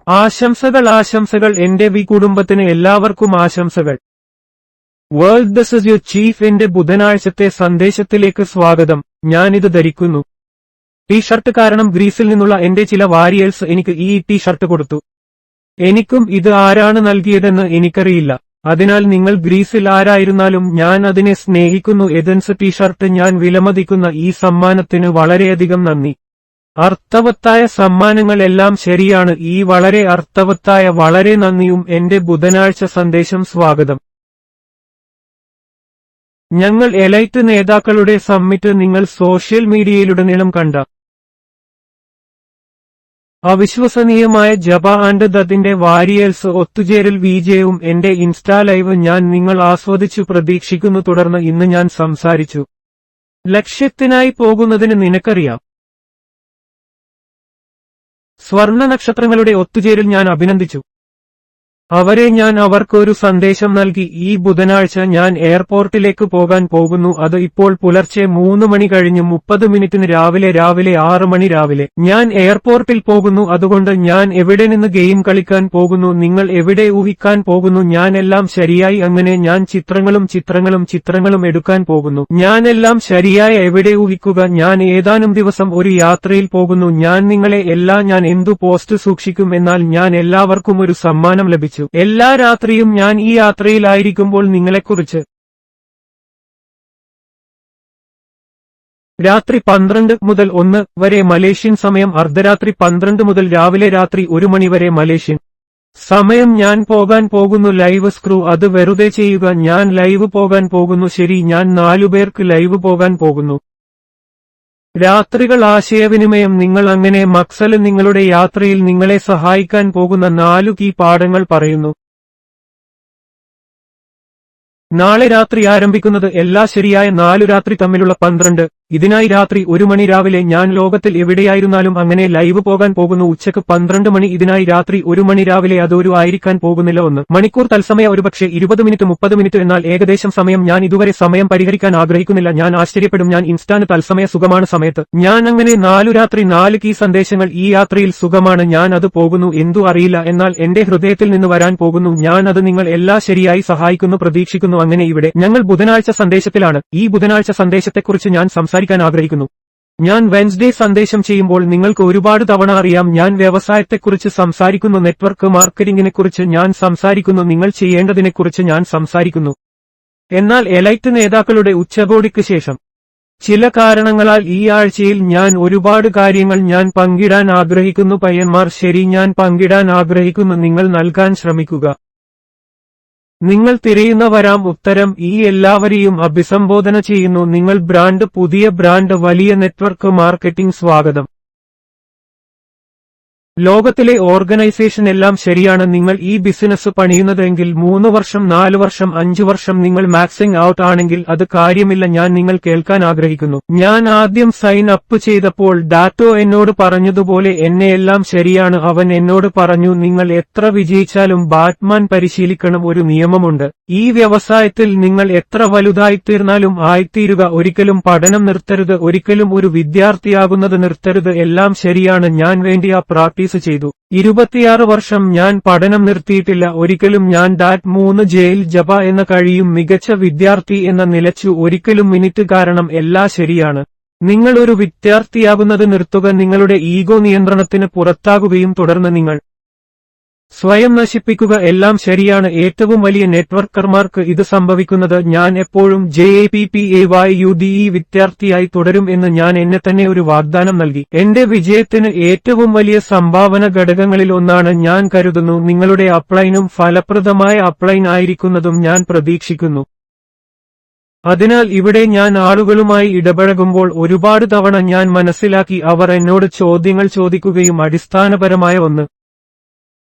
ആശംസകൾ എന്റെ കുടുംബത്തിന് എല്ലാവർക്കും ആശംസകൾ. World this is your chief. എന്റെ ബുധനാഴ്ചത്തെ സന്ദേശത്തിലേക്ക് സ്വാഗതം. ഞാനിത് ധരിക്കുന്നു. ഷർട്ട് കാരണം ഗ്രീസിൽ നിന്നുള്ള എന്റെ ചില വാരിയേഴ്സ് എനിക്ക് ഈ ഷർട്ട് കൊടുത്തു. എനിക്കും ഇത് ആരാണ് നൽകിയതെന്ന് എനിക്കറിയില്ല. അതിനാൽ നിങ്ങൾ ഗ്രീസിൽ ആരായിരുന്നാലും ഞാൻ അതിനെ സ്നേഹിക്കുന്നു. എഥൻസ് ഷർട്ട് ഞാൻ വിലമതിക്കുന്ന ഈ സമ്മാനത്തിന് വളരെയധികം നന്ദി. അർത്ഥവത്തായ സമ്മാനങ്ങൾ എല്ലാം ശരിയാണ്. ഈ വളരെ അർത്ഥവത്തായ വളരെ നന്ദിയും എന്റെ ബുധനാഴ്ച സന്ദേശം സ്വാഗതം. ഞങ്ങൾ എലൈറ്റ് നേതാക്കളുടെ സമ്മിറ്റ് നിങ്ങൾ സോഷ്യൽ മീഡിയയിലുടനീളം കണ്ട അവിശ്വസനീയമായ ജബ ആൻഡ് ദത്തിന്റെ വാരിയേഴ്സ് ഒത്തുചേരൽ വിജയവും എന്റെ ഇൻസ്റ്റാ ലൈവ് ഞാൻ നിങ്ങൾ ആസ്വദിച്ചു പ്രതീക്ഷിക്കുന്നു. തുടർന്ന് ഇന്ന് ഞാൻ സംസാരിച്ചു. ലക്ഷ്യത്തിനായി പോകുന്നതിന് നിനക്കറിയാം. സ്വർണ്ണ നക്ഷത്രങ്ങളുടെ ഒത്തുചേരൽ ഞാൻ അഭിനന്ദിച്ചു അവരെ. ഞാൻ അവർക്ക് ഒരു സന്ദേശം നൽകി. ഈ ബുധനാഴ്ച ഞാൻ എയർപോർട്ടിലേക്ക് പോകാൻ പോകുന്നു. അത് ഇപ്പോൾ പുലർച്ചെ 3 മണി കഴിഞ്ഞ് 30 മിനിറ്റിന് രാവിലെ 6 മണി രാവിലെ. ഞാൻ എയർപോർട്ടിൽ പോകുന്നു. അതുകൊണ്ട് ഞാൻ എവിടെ നിന്ന് ഗെയിം കളിക്കാൻ പോകുന്നു, നിങ്ങൾ എവിടെ ഊഹിക്കാൻ പോകുന്നു. ഞാൻ എല്ലാം ശരിയായി. അങ്ങനെ ഞാൻ ചിത്രങ്ങളും എടുക്കാൻ പോകുന്നു. ഞാൻ എല്ലാം ശരിയായ എവിടെ ഊഹിക്കുക. ഞാൻ ഏതാനും ദിവസം ഒരു യാത്രയിൽ പോകുന്നു. ഞാൻ എന്തു പോസ്റ്റ് സൂക്ഷിക്കും. എന്നാൽ ഞാൻ എല്ലാവർക്കും ഒരു സമ്മാനം ലഭിച്ചു. എല്ലാ രാത്രിയും ഞാൻ ഈ യാത്രയിലായിരിക്കുമ്പോൾ നിങ്ങളെക്കുറിച്ച് രാത്രി 12 മുതൽ 1 വരെ മലേഷ്യൻ സമയം, അർദ്ധരാത്രി 12 മുതൽ രാവിലെ രാത്രി 1 മണി വരെ മലേഷ്യൻ സമയം. ഞാൻ പോകാൻ പോകുന്നു ലൈവ് സ്ക്രൂ. അത് വെറുതെ ചെയ്യുക. ഞാൻ ലൈവ് പോകാൻ പോകുന്നു. ശരി, ഞാൻ 4 പേർക്ക് ലൈവ് പോകാൻ പോകുന്നു. രാത്രികൾ ആശയവിനിമയം. നിങ്ങൾ അങ്ങനെ മക്സല് നിങ്ങളുടെ യാത്രയിൽ നിങ്ങളെ സഹായിക്കാൻ പോകുന്ന 4 കീ പാഠങ്ങൾ പറയുന്നു. നാളെ രാത്രി ആരംഭിക്കുന്നത് എല്ലാ ശരിയായ 4 രാത്രി തമ്മിലുള്ള 12. ഇതിനായി രാത്രി 1 മണി രാവിലെ. ഞാൻ ലോകത്തിൽ എവിടെയായിരുന്നാലും അങ്ങനെ ലൈവ് പോകാൻ പോകുന്നു. ഉച്ചക്ക് 12 മണി. ഇതിനായി രാത്രി 1 മണി രാവിലെ. അതൊരു ആയിരിക്കാൻ പോകുന്നില്ല 1 മണിക്കൂർ തത്സമയ, ഒരുപക്ഷെ 20 മിനിറ്റ് 30 മിനിറ്റ്. എന്നാൽ ഏകദേശം സമയം. ഞാൻ ഇതുവരെ സമയം പരിഹരിക്കാൻ ആഗ്രഹിക്കുന്നില്ല. ഞാൻ ആശ്ചര്യപ്പെടും. ഞാൻ ഇൻസ്റ്റാന്റ് തത്സമയ സുഖമാണ് സമയത്ത്. ഞാൻ അങ്ങനെ 4 രാത്രി 4 കീ സന്ദേശങ്ങൾ. ഈ യാത്രയിൽ സുഖമാണ്. ഞാൻ അത് പോകുന്നു. എന്തു അറിയില്ല, എന്നാൽ എന്റെ ഹൃദയത്തിൽ നിന്ന് വരാൻ പോകുന്നു. ഞാൻ അത് നിങ്ങൾ എല്ലാ ശരിയായി സഹായിക്കുന്നു പ്രതീക്ഷിക്കുന്നു. അങ്ങനെ ഇവിടെ ഞങ്ങൾ ബുധനാഴ്ച സന്ദേശത്തിലാണ്. ഈ ബുധനാഴ്ച സന്ദേശത്തെക്കുറിച്ച് ഞാൻ സംസാരിക്കാൻ ആഗ്രഹിക്കുന്നു. ഞാൻ വെൻസ്ഡേ സന്ദേശം ചെയ്യുമ്പോൾ നിങ്ങൾക്ക് ഒരുപാട് തവണ അറിയാം. ഞാൻ വ്യവസായത്തെക്കുറിച്ച് സംസാരിക്കുന്നു, നെറ്റ്വർക്ക് മാർക്കറ്റിംഗിനെക്കുറിച്ച് ഞാൻ സംസാരിക്കുന്നു, നിങ്ങൾ ചെയ്യേണ്ടതിനെക്കുറിച്ച് ഞാൻ സംസാരിക്കുന്നു. എന്നാൽ എലൈറ്റ് നേതാക്കളുടെ ഉച്ചകോടിക്ക് ശേഷം ചില കാരണങ്ങളാൽ ഈ ആഴ്ചയിൽ ഞാൻ ഒരുപാട് കാര്യങ്ങൾ ഞാൻ പങ്കിടാൻ ആഗ്രഹിക്കുന്നു. പയ്യന്മാർ, ശരി, ഞാൻ പങ്കിടാൻ ആഗ്രഹിക്കുന്നു. നിങ്ങൾ നൽകാൻ ശ്രമിക്കുക. നിങ്ങൾ തിരയുന്ന വരാം ഉത്തരം. ഈ എല്ലാവരെയും അഭിസംബോധന ചെയ്യുന്നു. നിങ്ങൾ ബ്രാൻഡ്, പുതിയ ബ്രാൻഡ്, വലിയ നെറ്റ്വർക്ക് മാർക്കറ്റിംഗ്. സ്വാഗതം. ലോകത്തിലെ ഓർഗനൈസേഷൻ എല്ലാം ശരിയാണ്. നിങ്ങൾ ഈ ബിസിനസ് പണിയുന്നതെങ്കിൽ 3 വർഷം 4 വർഷം 5 വർഷം നിങ്ങൾ മാക്സിംഗ് ഔട്ട് ആണെങ്കിൽ അത് കാര്യമില്ല. ഞാൻ നിങ്ങൾ കേൾക്കാൻ ആഗ്രഹിക്കുന്നു. ഞാൻ ആദ്യം സൈൻ അപ്പ് ചെയ്തപ്പോൾ ഡാറ്റോ എന്നോട് പറഞ്ഞതുപോലെ എന്നെല്ലാം ശരിയാണ്. അവൻ എന്നോട് പറഞ്ഞു, നിങ്ങൾ എത്ര വിജയിച്ചാലും ബാറ്റ്മാൻ പരിശീലിക്കണം. ഒരു നിയമമുണ്ട് ഈ വ്യവസായത്തിൽ. നിങ്ങൾ എത്ര വലുതായിത്തീർന്നാലും ആയിത്തീരുക. ഒരിക്കലും പഠനം നിർത്തരുത്. ഒരിക്കലും ഒരു വിദ്യാർത്ഥിയാകുന്നത് നിർത്തരുത്. എല്ലാം ശരിയാണ്. ഞാൻ വേണ്ടി ആ പ്രാക്ടീസ് ചെയ്തു. 26 വർഷം ഞാൻ പഠനം നിർത്തിയിട്ടില്ല ഒരിക്കലും. ഞാൻ ഡാറ്റ് 3 ജയിൽ ജപ എന്ന കഴിയും മികച്ച വിദ്യാർത്ഥി എന്ന നിലച്ചു. ഒരിക്കലും മിനിറ്റ് കാരണം എല്ലാ ശരിയാണ്. നിങ്ങൾ ഒരു വിദ്യാർത്ഥിയാകുന്നത് നിർത്തുക. നിങ്ങളുടെ ഈഗോ നിയന്ത്രണത്തിന് പുറത്താകുകയും തുടർന്ന് നിങ്ങൾ സ്വയം നശിപ്പിക്കുക. എല്ലാം ശരിയാണ്. ഏറ്റവും വലിയ നെറ്റ്വർക്കർമാർക്ക് ഇത് സംഭവിക്കുന്നത്. ഞാൻ എപ്പോഴും JAPPAYUDE വിദ്യാർത്ഥിയായി തുടരും എന്ന് ഞാൻ എന്നെ തന്നെ ഒരു വാഗ്ദാനം നൽകി. എന്റെ വിജയത്തിന് ഏറ്റവും വലിയ സംഭാവന ഘടകങ്ങളിൽ ഒന്നാണ് ഞാൻ കരുതുന്നു. നിങ്ങളുടെ അപ്ലൈനും ഫലപ്രദമായ അപ്ലൈൻ ആയിരിക്കുന്നതും ഞാൻ പ്രതീക്ഷിക്കുന്നു. അതിനാൽ ഇവിടെ ഞാൻ ആളുകളുമായി ഇടപഴകുമ്പോൾ ഒരുപാട് തവണ ഞാൻ മനസ്സിലാക്കി അവർ എന്നോട് ചോദ്യങ്ങൾ ചോദിക്കുകയും അടിസ്ഥാനപരമായ ഒന്ന്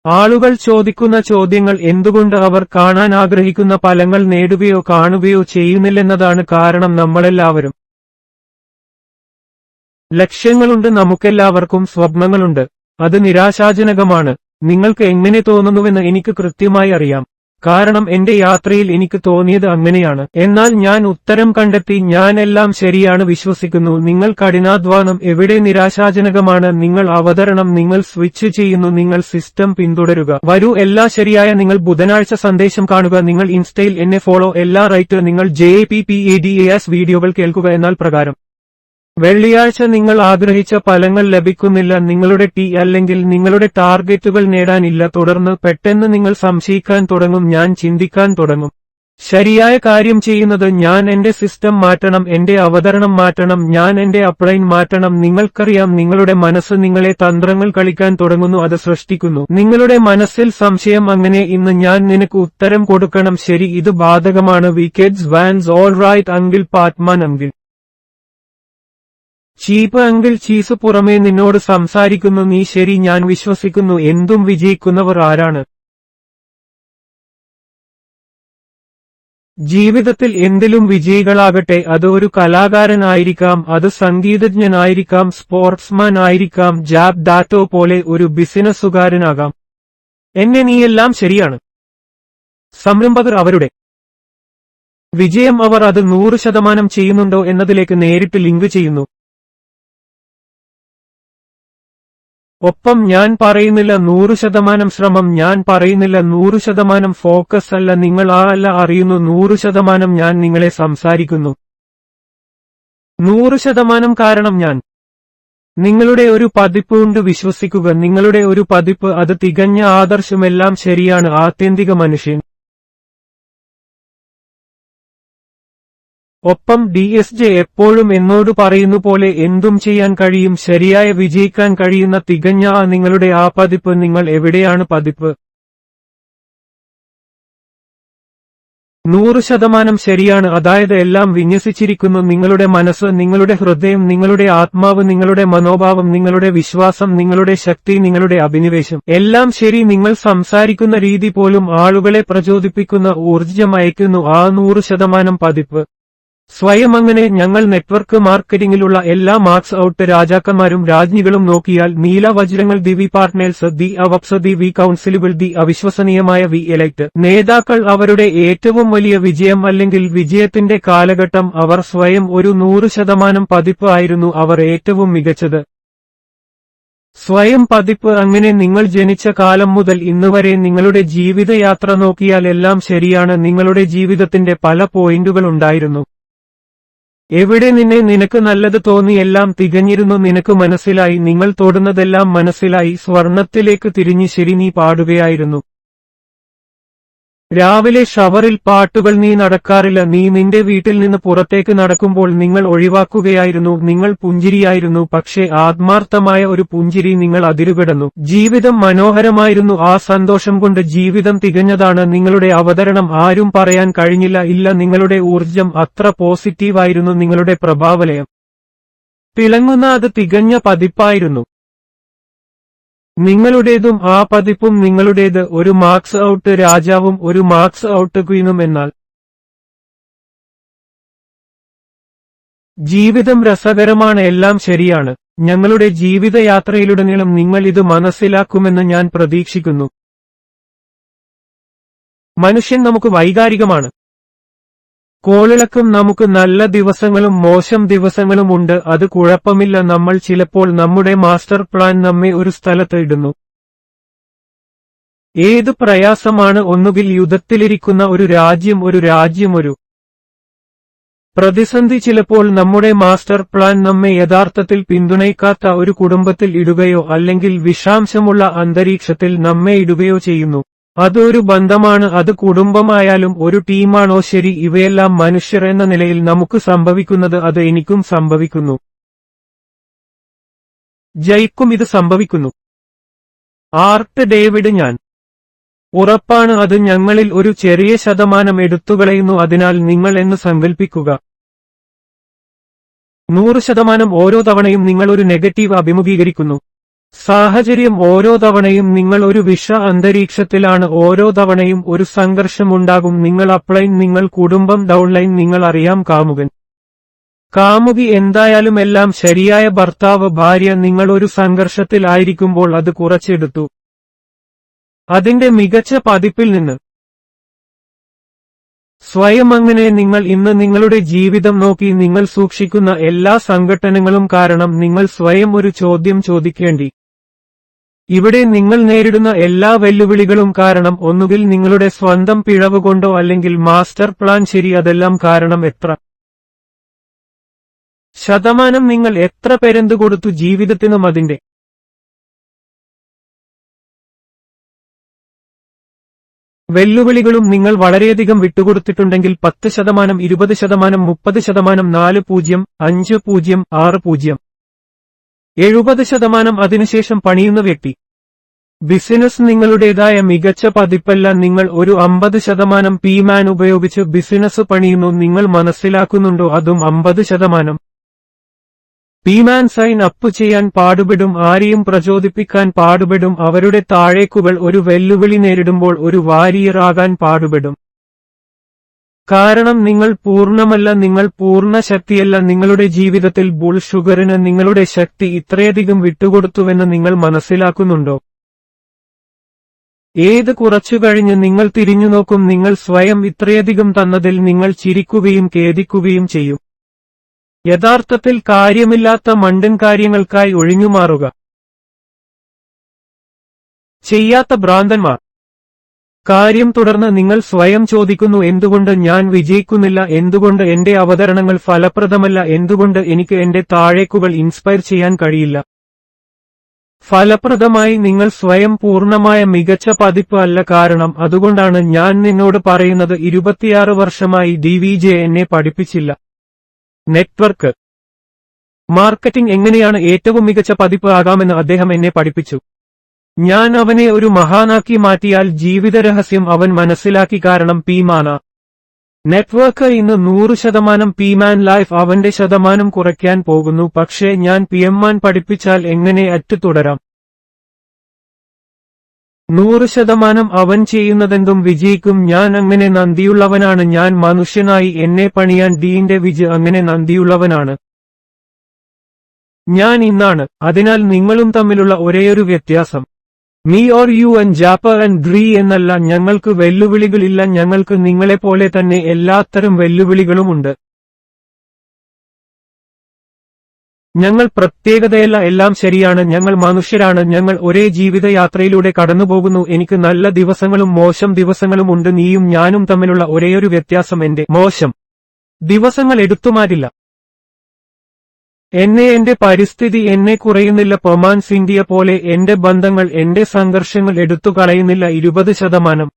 ആളുകൾ ചോദിക്കുന്ന ചോദ്യങ്ങൾ എന്തുകൊണ്ട് അവർ കാണാൻ ആഗ്രഹിക്കുന്ന ഫലങ്ങൾ നേടുകയോ കാണുകയോ ചെയ്യുന്നില്ലെന്നതാണ് കാരണം. നമ്മളെല്ലാവരും ലക്ഷ്യങ്ങളുണ്ട്. നമുക്കെല്ലാവർക്കും സ്വപ്നങ്ങളുണ്ട്. അത് നിരാശാജനകമാണ്. നിങ്ങൾക്ക് എങ്ങനെ തോന്നുന്നുവെന്ന് എനിക്ക് കൃത്യമായി അറിയാം. കാരണം എന്റെ യാത്രയിൽ എനിക്ക് തോന്നിയത് അങ്ങനെയാണ്. എന്നാൽ ഞാൻ ഉത്തരം കണ്ടെത്തി. ഞാൻ എല്ലാം ശരിയാണ് വിശ്വസിക്കുന്നു. നിങ്ങൾ കഠിനാധ്വാനം എവിടെ നിരാശാജനകമാണ്. നിങ്ങൾ അവതരണം നിങ്ങൾ സ്വിച്ച് ചെയ്യുന്നു. നിങ്ങൾ സിസ്റ്റം പിന്തുടരുക. വരൂ എല്ലാ ശരിയായ. നിങ്ങൾ ബുധനാഴ്ച സന്ദേശം കാണുക. നിങ്ങൾ ഇൻസ്റ്റയിൽ എന്നെ ഫോളോ എല്ലാ റൈറ്റ്. നിങ്ങൾ JAPPADAS വീഡിയോകൾ കേൾക്കുക. എന്നാൽ പ്രകാരം വെള്ളിയാഴ്ച നിങ്ങൾ ആഗ്രഹിച്ച ഫലങ്ങൾ ലഭിക്കുന്നില്ല. നിങ്ങളുടെ അല്ലെങ്കിൽ നിങ്ങളുടെ ടാർഗറ്റുകൾ നേടാനില്ല. തുടർന്ന് പെട്ടെന്ന് നിങ്ങൾ സംശയിക്കാൻ തുടങ്ങും. ഞാൻ ചിന്തിക്കാൻ തുടങ്ങും. ശരിയായ കാര്യം ചെയ്യുന്നത് ഞാൻ എന്റെ സിസ്റ്റം മാറ്റണം, എന്റെ അവതരണം മാറ്റണം, ഞാൻ എന്റെ അപ്ലൈൻ മാറ്റണം. നിങ്ങൾക്കറിയാം നിങ്ങളുടെ മനസ്സ് നിങ്ങളെ തന്ത്രങ്ങൾ കളിക്കാൻ തുടങ്ങുന്നു. അത് സൃഷ്ടിക്കുന്നു നിങ്ങളുടെ മനസ്സിൽ സംശയം. അങ്ങനെ ഇന്ന് ഞാൻ നിനക്ക് ഉത്തരം കൊടുക്കണം. ശരി, ഇത് ബാധകമാണ്. വിക്കറ്റ്സ് വാൻസ് ഓൾ റൈറ്റ് അങ്കിൾ പാറ്റ്മാൻ അങ്കിൾ ചീപ്പ് അങ്കിൾ ചീസ് പുറമേ നിന്നോട് സംസാരിക്കുന്നു. നീ ശരി, ഞാൻ വിശ്വസിക്കുന്നു. എന്തും വിജയിക്കുന്നവർ ആരാണ്? ജീവിതത്തിൽ എന്തിലും വിജയികളാകട്ടെ. അത് ഒരു കലാകാരനായിരിക്കാം, അത് സംഗീതജ്ഞനായിരിക്കാം, സ്പോർട്സ്മാൻ ആയിരിക്കാം, ജാബ് ദാറ്റോ പോലെ ഒരു ബിസിനസ്സുകാരനാകാം. നീയെല്ലാം ശരിയാണ്. സംരംഭകർ അവരുടെ വിജയം അവർ അത് 100% ചെയ്യുന്നുണ്ടോ എന്നതിലേക്ക് നേരിട്ട് ലിങ്ക് ചെയ്യുന്നു. ഒപ്പം ഞാൻ പറയുന്നില്ല 100% ശ്രമം, ഞാൻ പറയുന്നില്ല 100% ഫോക്കസ് അല്ല. നിങ്ങൾ അല്ല അറിയുന്നു 100% ഞാൻ നിങ്ങളെ സംസാരിക്കുന്നു 100%. കാരണം ഞാൻ നിങ്ങളുടെ ഒരു പതിപ്പ് ഉണ്ട്. വിശ്വസിക്കുക, നിങ്ങളുടെ ഒരു പതിപ്പ്. അത് തികഞ്ഞ ആദർശമെല്ലാം ശരിയാണ്. ആത്യന്തിക മനുഷ്യൻ. ഒപ്പം DSJ എപ്പോഴും എന്നോട് പറയുന്നു പോലെ എന്തും ചെയ്യാൻ കഴിയും. ശരിയായ വിജയിക്കാൻ കഴിയുന്ന തികഞ്ഞ നിങ്ങളുടെ ആ പതിപ്പ്. നിങ്ങൾ എവിടെയാണ് പതിപ്പ്? 100% ശരിയാണ്. അതായത് എല്ലാം വിന്യസിച്ചിരിക്കുന്നു. നിങ്ങളുടെ മനസ്സ്, നിങ്ങളുടെ ഹൃദയം, നിങ്ങളുടെ ആത്മാവ്, നിങ്ങളുടെ മനോഭാവം, നിങ്ങളുടെ വിശ്വാസം, നിങ്ങളുടെ ശക്തി, നിങ്ങളുടെ അഭിനിവേശം, എല്ലാം ശരി. നിങ്ങൾ സംസാരിക്കുന്ന രീതി പോലും ആളുകളെ പ്രചോദിപ്പിക്കുന്ന ഊർജ്ജം അയക്കുന്നു. ആ 100% പതിപ്പ്. സ്വയം അങ്ങനെ ഞങ്ങൾ നെറ്റ്വർക്ക് മാർക്കറ്റിംഗിലുള്ള എല്ലാ മാർക്സ് ഔട്ട് രാജാക്കന്മാരും രാജ്ഞികളും നോക്കിയാൽ നീല വജ്രങ്ങൾ, ദി പാർട്ട്നേഴ്സ്, ദി അവപ്സ്, ദി കൗൺസിലുകൾ, ദി അവിശ്വസനീയമായ എലൈറ്റ് നേതാക്കൾ, അവരുടെ ഏറ്റവും വലിയ വിജയം അല്ലെങ്കിൽ വിജയത്തിന്റെ കാലഘട്ടം, അവർ സ്വയം ഒരു 100% പതിപ്പ് ആയിരുന്നു. അവർ ഏറ്റവും മികച്ചത്. സ്വയം പതിപ്പ്. അങ്ങനെ നിങ്ങൾ ജനിച്ച കാലം മുതൽ ഇന്നുവരെ നിങ്ങളുടെ ജീവിതയാത്ര നോക്കിയാൽ എല്ലാം ശരിയാണ്. നിങ്ങളുടെ ജീവിതത്തിന്റെ പല പോയിന്റുകൾ ഉണ്ടായിരുന്നു. എവിടെ നിനക്ക് നല്ലത് തോന്നി. എല്ലാം തികഞ്ഞിരുന്നു. നിനക്ക് മനസ്സിലായി. നിങ്ങൾ തൊടുന്നതെല്ലാം മനസ്സിലായി. സ്വർണത്തിലേക്ക് തിരിഞ്ഞ് ശരി, നീ പാടുകയായിരുന്നു. രാവിലെ ഷവറിൽ പാട്ടുകൾ. നീ നടക്കാറില്ല. നീ നിന്റെ വീട്ടിൽ നിന്ന് പുറത്തേക്ക് നടക്കുമ്പോൾ നിങ്ങൾ ഒഴിവാക്കുകയായിരുന്നു. നിങ്ങൾ പുഞ്ചിരിയായിരുന്നു, പക്ഷേ ആത്മാർത്ഥമായ ഒരു പുഞ്ചിരി. നിങ്ങൾ അതിരുകടന്നു. ജീവിതം മനോഹരമായിരുന്നു. ആ സന്തോഷം കൊണ്ട് ജീവിതം തികഞ്ഞതാണ്. നിങ്ങളുടെ അവതരണം ആരും പറയാൻ കഴിഞ്ഞില്ല. ഇല്ല, നിങ്ങളുടെ ഊർജം അത്ര പോസിറ്റീവായിരുന്നു. നിങ്ങളുടെ പ്രഭാവലയം തിളങ്ങുന്ന അത് തികഞ്ഞ പതിപ്പായിരുന്നു. നിങ്ങളുടേതും ആ പതിപ്പും നിങ്ങളുടേത്. ഒരു മാർക്സ് ഔട്ട് രാജാവും ഒരു മാർക്സ് ഔട്ട് ക്വീനും. എന്നാൽ ജീവിതം രസകരമാണ്. എല്ലാം ശരിയാണ്. ഞങ്ങളുടെ ജീവിതയാത്രയിലുടനീളം നിങ്ങൾ ഇത് മനസ്സിലാക്കുമെന്ന് ഞാൻ പ്രതീക്ഷിക്കുന്നു. മനുഷ്യൻ നമുക്ക് വൈകാരികമാണ്. കോളിളക്കം. നമുക്ക് നല്ല ദിവസങ്ങളും മോശം ദിവസങ്ങളും ഉണ്ട്. അത് കുഴപ്പമില്ല. നമ്മൾ ചിലപ്പോൾ നമ്മുടെ മാസ്റ്റർ പ്ലാൻ നമ്മെ ഒരു സ്ഥലത്ത് ഇടുന്നു. ഏത് പ്രയാസമാണ്? ഒന്നുകിൽ യുദ്ധത്തിലിരിക്കുന്ന ഒരു രാജ്യം, ഒരു പ്രതിസന്ധി. ചിലപ്പോൾ നമ്മുടെ മാസ്റ്റർ പ്ലാൻ നമ്മെ യഥാർത്ഥത്തിൽ പിന്തുണയ്ക്കാത്ത ഒരു കുടുംബത്തിൽ ഇടുകയോ അല്ലെങ്കിൽ വിഷാംശമുള്ള അന്തരീക്ഷത്തിൽ നമ്മെ ഇടുകയോ ചെയ്യുന്നു. അത് ഒരു ബന്ധമാണ്. അത് കുടുംബമായാലും ഒരു ടീമാണോ ശരി. ഇവയെല്ലാം മനുഷ്യർ എന്ന നിലയിൽ നമുക്ക് സംഭവിക്കുന്നത്. അത് എനിക്കും സംഭവിക്കുന്നു. ജയ്ക്കും ഇത് സംഭവിക്കുന്നു. Art David. ഞാൻ ഉറപ്പാണ് അത് ഞങ്ങളിൽ ഒരു ചെറിയ ശതമാനം എടുത്തുകളയുന്നു. അതിനാൽ നിങ്ങൾ എന്ന് സങ്കൽപ്പിക്കുക. 100% ഓരോ തവണയും നിങ്ങൾ ഒരു നെഗറ്റീവ് അഭിമുഖീകരിക്കുന്നു. സാഹചര്യം. ഓരോ തവണയും നിങ്ങൾ ഒരു അന്തരീക്ഷത്തിലാണ്. ഓരോ തവണയും ഒരു സംഘർഷമുണ്ടാകും. നിങ്ങൾ അപ്ലൈൻ, നിങ്ങൾ കുടുംബം, ഡൗൺലൈൻ, നിങ്ങൾ അറിയാം കാമുകൻ, കാമുകി, എന്തായാലും എല്ലാം ശരിയായ ഭർത്താവ്, ഭാര്യ. നിങ്ങൾ ഒരു സംഘർഷത്തിൽ ആയിരിക്കുമ്പോൾ അത് കുറച്ചെടുത്തു അതിന്റെ മികച്ച പതിപ്പിൽ നിന്ന്. സ്വയം അങ്ങനെ നിങ്ങൾ ഇന്ന് നിങ്ങളുടെ ജീവിതം നോക്കി നിങ്ങൾ സൂക്ഷിക്കുന്ന എല്ലാ സംഘട്ടനങ്ങളും കാരണം നിങ്ങൾ സ്വയം ഒരു ചോദ്യം ചോദിക്കേണ്ടി. ഇവിടെ നിങ്ങൾ നേരിടുന്ന എല്ലാ വെല്ലുവിളികളും കാരണം ഒന്നുകിൽ നിങ്ങളുടെ സ്വന്തം പിഴവ് കൊണ്ടോ അല്ലെങ്കിൽ മാസ്റ്റർ പ്ലാൻ ശരി അതെല്ലാം കാരണം എത്ര ശതമാനം നിങ്ങൾ എത്ര പെരന്തു കൊടുത്തു ജീവിതത്തിനും അതിന്റെ വെല്ലുവിളികളും നിങ്ങൾ വളരെയധികം വിട്ടുകൊടുത്തിട്ടുണ്ടെങ്കിൽ 10%, 20%, 30%, 4-0, 5-0, 6-0, 70% അതിനുശേഷം പണിയുന്ന വ്യക്തി. ബിസിനസ് നിങ്ങളുടേതായ മികച്ച പതിപ്പല്ല. നിങ്ങൾ ഒരു 50% പി-മാൻ ഉപയോഗിച്ച് ബിസിനസ് പണിയുന്നു. നിങ്ങൾ മനസ്സിലാക്കുന്നുണ്ടോ? അതും 50%. പി-മാൻ സൈൻ അപ്പ് ചെയ്യാൻ പാടുപെടും, ആരെയും പ്രചോദിപ്പിക്കാൻ പാടുപെടും, അവരുടെ താഴേക്കുകൾ ഒരു വെല്ലുവിളി നേരിടുമ്പോൾ ഒരു വാരിയർ ആകാൻ പാടുപെടും. കാരണം നിങ്ങൾ പൂർണ്ണമല്ല, നിങ്ങൾ പൂർണ്ണ ശക്തിയല്ല. നിങ്ങളുടെ ജീവിതത്തിൽ ബുൾ ഷുഗറിന് നിങ്ങളുടെ ശക്തി ഇത്രയധികം വിട്ടുകൊടുത്തുവെന്ന് നിങ്ങൾ മനസ്സിലാക്കുന്നുണ്ടോ? ഏത് കുറച്ചു കഴിഞ്ഞ് നിങ്ങൾ തിരിഞ്ഞുനോക്കും, നിങ്ങൾ സ്വയം ഇത്രയധികം തന്നതിൽ നിങ്ങൾ ചിരിക്കുകയും ഖേദിക്കുകയും ചെയ്യും. യഥാർത്ഥത്തിൽ കാര്യമില്ലാത്ത മണ്ടൻ കാര്യങ്ങൾക്കായി ഒഴിഞ്ഞുമാറുക. ചെയ്യാത്ത ഭ്രാന്തന്മാർ. കാര്യം തുടർന്ന് നിങ്ങൾ സ്വയം ചോദിക്കുന്നു, എന്തുകൊണ്ട് ഞാൻ വിജയിക്കുന്നില്ല? എന്തുകൊണ്ട് എന്റെ അവതരണങ്ങൾ ഫലപ്രദമല്ല? എന്തുകൊണ്ട് എനിക്ക് എന്റെ താഴേക്കുകൾ ഇൻസ്പയർ ചെയ്യാൻ കഴിയില്ല? ഫലപ്രദമായി നിങ്ങൾ സ്വയം പൂർണ്ണമായ മികച്ച പതിപ്പ് അല്ല. കാരണം അതുകൊണ്ടാണ് ഞാൻ നിന്നോട് പറയുന്നത്, 26 വർഷമായി DVJ എന്നെ പഠിപ്പിച്ചില്ല. നെറ്റ്വർക്ക് മാർക്കറ്റിംഗ് എങ്ങനെയാണ് ഏറ്റവും മികച്ച പതിപ്പ് ആകാമെന്ന് അദ്ദേഹം എന്നെ പഠിപ്പിച്ചു. ഞാൻ അവനെ ഒരു മഹാനാക്കി മാറ്റിയാൽ ജീവിത രഹസ്യം അവൻ മനസ്സിലാക്കി. കാരണം പി-മാന നെറ്റ്വർക്ക് ഇന്ന് 100% പി-മാൻ ലൈഫ് അവന്റെ ശതമാനം കുറയ്ക്കാൻ പോകുന്നു. പക്ഷേ ഞാൻ പി-എം-മാൻ പഠിപ്പിച്ചാൽ എങ്ങനെ അറ്റ് തുടരാം? 100% അവൻ ചെയ്യുന്നതെന്തും വിജയിക്കും. ഞാൻ അങ്ങനെ നന്ദിയുള്ളവനാണ്. ഞാൻ മനുഷ്യനായി എന്നെ പണിയാൻ ഡീന്റെ വിജ് അങ്ങനെ നന്ദിയുള്ളവനാണ്. ഞാൻ ഇന്നാണ്. അതിനാൽ നിങ്ങളും തമ്മിലുള്ള ഒരേയൊരു വ്യത്യാസം മീ ഓർ യു ആൻഡ് ജാപ്പർ ആൻഡ് ഗ്രീ എന്നല്ല. ഞങ്ങൾക്ക് വെല്ലുവിളികളില്ല. ഞങ്ങൾക്ക് നിങ്ങളെപ്പോലെ തന്നെ എല്ലാത്തരം വെല്ലുവിളികളുമുണ്ട്. ഞങ്ങൾ പ്രത്യേകതയല്ല. എല്ലാം ശരിയാണ്. ഞങ്ങൾ മനുഷ്യരാണ്. ഞങ്ങൾ ഒരേ ജീവിതയാത്രയിലൂടെ കടന്നുപോകുന്നു. എനിക്ക് നല്ല ദിവസങ്ങളും മോശം ദിവസങ്ങളും ഉണ്ട്. നീയും ഞാനും തമ്മിലുള്ള ഒരേയൊരു വ്യത്യാസം എന്റെ മോശം ദിവസങ്ങൾ എടുത്തുമാറ്റില്ല. എന്റെ പരിസ്ഥിതി എന്നെ കുറയുന്നില്ല. പൊമാൻസ് ഇന്ത്യ പോലെ എന്റെ ബന്ധങ്ങൾ എന്റെ സംഘർഷങ്ങൾ എടുത്തു കളയുന്നില്ല. 20%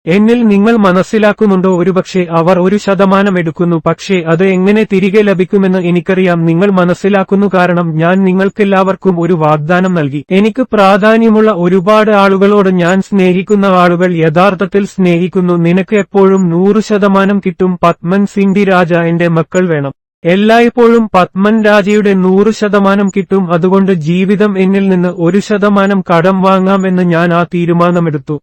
എന്നിൽ നിങ്ങൾ മനസ്സിലാക്കുന്നുണ്ടോ? ഒരുപക്ഷെ അവർ 1% എടുക്കുന്നു, പക്ഷേ അത് എങ്ങനെ തിരികെ ലഭിക്കുമെന്ന് എനിക്കറിയാം. നിങ്ങൾ മനസ്സിലാക്കുന്നു, കാരണം ഞാൻ നിങ്ങൾക്കെല്ലാവർക്കും ഒരു വാഗ്ദാനം നൽകി. എനിക്ക് പ്രാധാന്യമുള്ള ഒരുപാട് ആളുകളോട് ഞാൻ സ്നേഹിക്കുന്ന ആളുകൾ യഥാർത്ഥത്തിൽ സ്നേഹിക്കുന്നു. നിനക്ക് എപ്പോഴും 100% കിട്ടും. പത്മൻ സിംഗ് രാജ എന്റെ മക്കൾ വേണം. എല്ലായ്പ്പോഴും പത്മൻ രാജയുടെ 100% കിട്ടും. അതുകൊണ്ട് ജീവിതം എന്നിൽ നിന്ന് 1% കടം വാങ്ങാമെന്ന് ഞാൻ ആ തീരുമാനമെടുത്തു.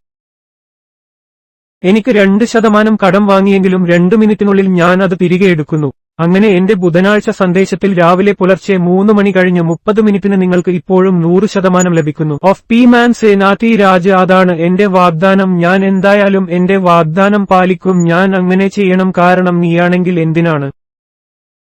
എനിക്ക് 2% കടം വാങ്ങിയെങ്കിലും 2 മിനിറ്റിനുള്ളിൽ ഞാൻ അത് തിരികെ എടുക്കുന്നു. അങ്ങനെ എന്റെ ബുധനാഴ്ച സന്ദേശത്തിൽ രാവിലെ പുലർച്ചെ 3 മണി കഴിഞ്ഞ് 30 മിനിറ്റിന് നിങ്ങൾക്ക് ഇപ്പോഴും 100% ലഭിക്കുന്നു. ഓഫ് പി-മാൻ സേനാതി രാജ. അതാണ് എന്റെ വാഗ്ദാനം. ഞാൻ എന്തായാലും എന്റെ വാഗ്ദാനം പാലിക്കും. ഞാൻ അങ്ങനെ ചെയ്യണം. കാരണം നീയാണെങ്കിൽ എന്തിനാണ്?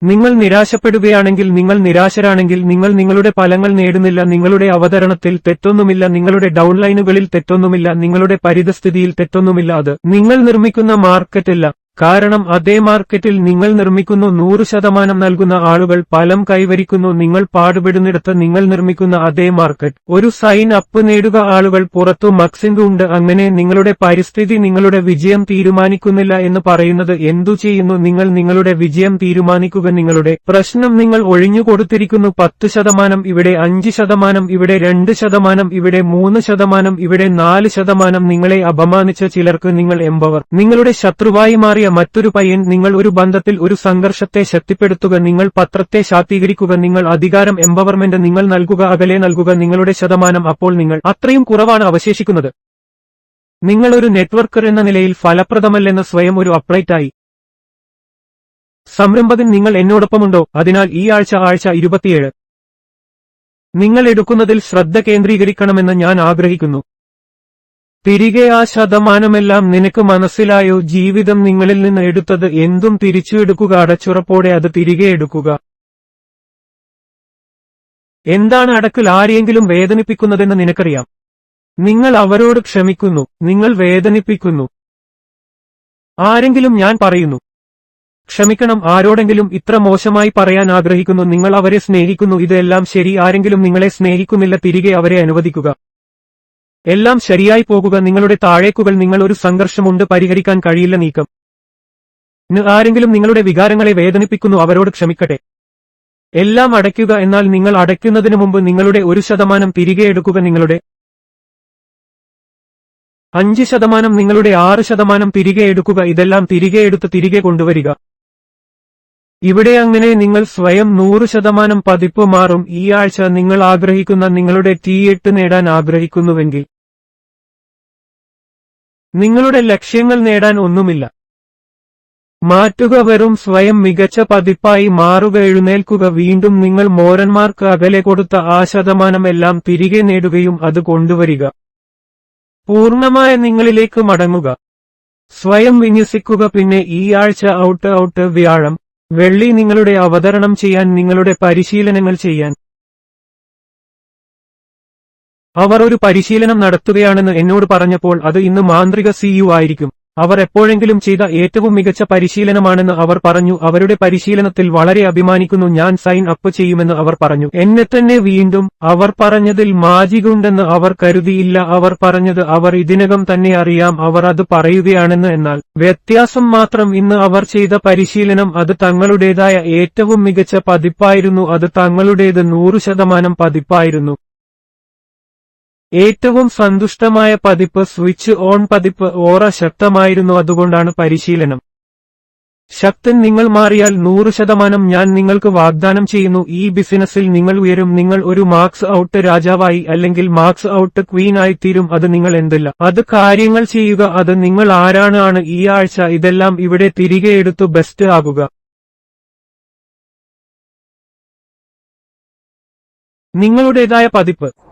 നിങ്ങൾ നിരാശപ്പെടുകയാണെങ്കിൽ, നിങ്ങൾ നിരാശരാണെങ്കിൽ, നിങ്ങൾ നിങ്ങളുടെ ഫലങ്ങൾ നേടുന്നില്ല. നിങ്ങളുടെ അവതരണത്തിൽ തെറ്റൊന്നുമില്ല. നിങ്ങളുടെ ഡൗൺലൈനുകളിൽ തെറ്റൊന്നുമില്ല. നിങ്ങളുടെ പരിതസ്ഥിതിയിൽ തെറ്റൊന്നുമില്ല. അത് നിങ്ങൾ നിർമ്മിക്കുന്ന മാർക്കറ്റല്ല. കാരണം അതേ മാർക്കറ്റിൽ നിങ്ങൾ നിർമ്മിക്കുന്നു. 100% നൽകുന്ന ആളുകൾ ഫലം കൈവരിക്കുന്നു. നിങ്ങൾ പാടുപെടുന്നിടത്ത് നിങ്ങൾ നിർമ്മിക്കുന്ന അതേ മാർക്കറ്റ്. ഒരു സൈൻ അപ്പ് നേടുക. ആളുകൾ പുറത്തു മക്സിംഗ് ഉണ്ട്. അങ്ങനെ നിങ്ങളുടെ പരിസ്ഥിതി നിങ്ങളുടെ വിജയം തീരുമാനിക്കുന്നില്ല എന്ന് പറയുന്നത് എന്തു ചെയ്യുന്നു? നിങ്ങൾ നിങ്ങളുടെ വിജയം തീരുമാനിക്കുക. നിങ്ങളുടെ പ്രശ്നം നിങ്ങൾ ഒഴിഞ്ഞുകൊടുത്തിരിക്കുന്നു. 10%, ഇവിടെ 5%, ഇവിടെ 2%, ഇവിടെ 3%, ഇവിടെ 4%. നിങ്ങളെ അപമാനിച്ച ചിലർക്ക് നിങ്ങൾ എംപവർ. നിങ്ങളുടെ ശത്രുവായി മാറിയ മറ്റൊരു പയ്യൻ. നിങ്ങൾ ഒരു ബന്ധത്തിൽ ഒരു സംഘർഷത്തെ ശക്തിപ്പെടുത്തുക. നിങ്ങൾ പത്രത്തെ ശാക്തീകരിക്കുക. നിങ്ങൾ അധികാരം എംപവർമെന്റ് നിങ്ങൾ നൽകുക. അകലെ നൽകുക നിങ്ങളുടെ ശതമാനം. അപ്പോൾ നിങ്ങൾ അത്രയും കുറവാണ് അവശേഷിക്കുന്നത്. നിങ്ങൾ ഒരു നെറ്റ്വർക്കർ എന്ന നിലയിൽ ഫലപ്രദമല്ലെന്ന് സ്വയം ഒരു അപ്ഡേറ്റായി. സംരംഭകൻ, നിങ്ങൾ എന്നോടൊപ്പമുണ്ടോ? അതിനാൽ ഈ ആഴ്ച 27 നിങ്ങൾ എടുക്കുന്നതിൽ ശ്രദ്ധ കേന്ദ്രീകരിക്കണമെന്ന് ഞാൻ ആഗ്രഹിക്കുന്നു. തിരികെ ആ ശതമാനമെല്ലാം നിനക്ക് മനസ്സിലായോ? ജീവിതം നിങ്ങളിൽ നിന്ന് എടുത്തത് എന്തും തിരിച്ചു എടുക്കുക, അടച്ചുറപ്പോടെ അത് തിരികെ എടുക്കുക. എന്താണ് അടക്കൽ? ആരെയെങ്കിലും വേദനിപ്പിക്കുന്നതെന്ന് നിനക്കറിയാം. നിങ്ങൾ അവരോട് ക്ഷമിക്കുന്നു, നിങ്ങൾ വേദനിപ്പിക്കുന്നു ആരെങ്കിലും. ഞാൻ പറയുന്നു ക്ഷമിക്കണം. ആരോടെങ്കിലും ഇത്ര മോശമായി പറയാൻ ആഗ്രഹിക്കുന്നു. നിങ്ങൾ അവരെ സ്നേഹിക്കുന്നു, ഇതെല്ലാം ശരി. ആരെങ്കിലും നിങ്ങളെ സ്നേഹിക്കുന്നില്ല, തിരികെ അവരെ അനുവദിക്കുക. എല്ലാം ശരിയായി പോകുക. നിങ്ങളുടെ താഴേക്കുകൾ. നിങ്ങൾ ഒരു സംഘർഷമുണ്ട്, പരിഹരിക്കാൻ കഴിയില്ല നീക്കം. ആരെങ്കിലും നിങ്ങളുടെ വികാരങ്ങളെ വേദനിപ്പിക്കുന്നു, അവരോട് ക്ഷമിക്കട്ടെ. എല്ലാം അടയ്ക്കുക. എന്നാൽ നിങ്ങൾ അടയ്ക്കുന്നതിന് മുമ്പ് നിങ്ങളുടെ 1% തിരികെ എടുക്കുക. നിങ്ങളുടെ 5%, നിങ്ങളുടെ 6% തിരികെ എടുക്കുക. ഇതെല്ലാം തിരികെ എടുത്ത് തിരികെ കൊണ്ടുവരിക. ഇവിടെ അങ്ങനെ നിങ്ങൾ സ്വയം 100% പതിപ്പ് മാറും. ഈ ആഴ്ച നിങ്ങൾ ആഗ്രഹിക്കുന്ന നിങ്ങളുടെ T8 നേടാൻ ആഗ്രഹിക്കുന്നുവെങ്കിൽ നിങ്ങളുടെ ലക്ഷ്യങ്ങൾ നേടാൻ ഒന്നുമില്ല. മാറ്റുക. വെറും സ്വയം മികച്ച പതിപ്പായി മാറുക. എഴുന്നേൽക്കുക. വീണ്ടും നിങ്ങൾ മോരന്മാർക്ക് അകലെ കൊടുത്ത ആ ശതമാനമെല്ലാം തിരികെ നേടുകയും അത് കൊണ്ടുവരിക. പൂർണ്ണമായ നിങ്ങളിലേക്ക് മടങ്ങുക. സ്വയം വിന്യസിക്കുക. പിന്നെ ഈ ആഴ്ച ഔട്ട് വ്യാഴം വെള്ളി നിങ്ങളുടെ അവതരണം ചെയ്യാൻ, നിങ്ങളുടെ പരിശീലനങ്ങൾ ചെയ്യാൻ. അവർ ഒരു പരിശീലനം നടത്തുകയാണെന്ന് എന്നോട് പറഞ്ഞപ്പോൾ അത് ഇന്ന് മാന്ത്രിക CU ആയിരിക്കും. അവർ എപ്പോഴെങ്കിലും ചെയ്ത ഏറ്റവും മികച്ച പരിശീലനമാണെന്ന് അവർ പറഞ്ഞു. അവരുടെ പരിശീലനത്തിൽ വളരെ അഭിമാനിക്കുന്നു. ഞാൻ സൈൻ അപ്പ് ചെയ്യുമെന്ന് അവർ പറഞ്ഞു. എന്നെ തന്നെ വീണ്ടും. അവർ പറഞ്ഞതിൽ മാജികുണ്ടെന്ന് അവർ കരുതിയില്ല. അവർ പറഞ്ഞത് അവർ ഇതിനകം തന്നെ അറിയാം. അവർ അത് പറയുകയാണെന്ന്. എന്നാൽ വ്യത്യാസം മാത്രം, ഇന്ന് അവർ ചെയ്ത പരിശീലനം അത് തങ്ങളുടേതായ ഏറ്റവും മികച്ച പതിപ്പായിരുന്നു. അത് തങ്ങളുടേത് 100% പതിപ്പായിരുന്നു. ഏറ്റവും സന്തുഷ്ടമായ പതിപ്പ്, സ്വിച്ച് ഓൺ പതിപ്പ്. ഓറ ശക്തമായിരുന്നു. അതുകൊണ്ടാണ് പരിശീലനം ശക്തൻ. നിങ്ങൾ മാറിയാൽ 100% ഞാൻ നിങ്ങൾക്ക് വാഗ്ദാനം ചെയ്യുന്നു, ഈ ബിസിനസ്സിൽ നിങ്ങൾ ഉയരും. നിങ്ങൾ ഒരു മാർക്സ് ഔട്ട് രാജാവായി അല്ലെങ്കിൽ മാർക്സ് ഔട്ട് ക്വീൻ ആയിത്തീരും. അത് നിങ്ങൾ എന്തല്ല, അത് കാര്യങ്ങൾ ചെയ്യുക. അത് നിങ്ങൾ ആരാണ്. ഈ ആഴ്ച ഇതെല്ലാം ഇവിടെ തിരികെ എടുത്തു ബെസ്റ്റ് ആകുക. നിങ്ങളുടേതായ പതിപ്പ്.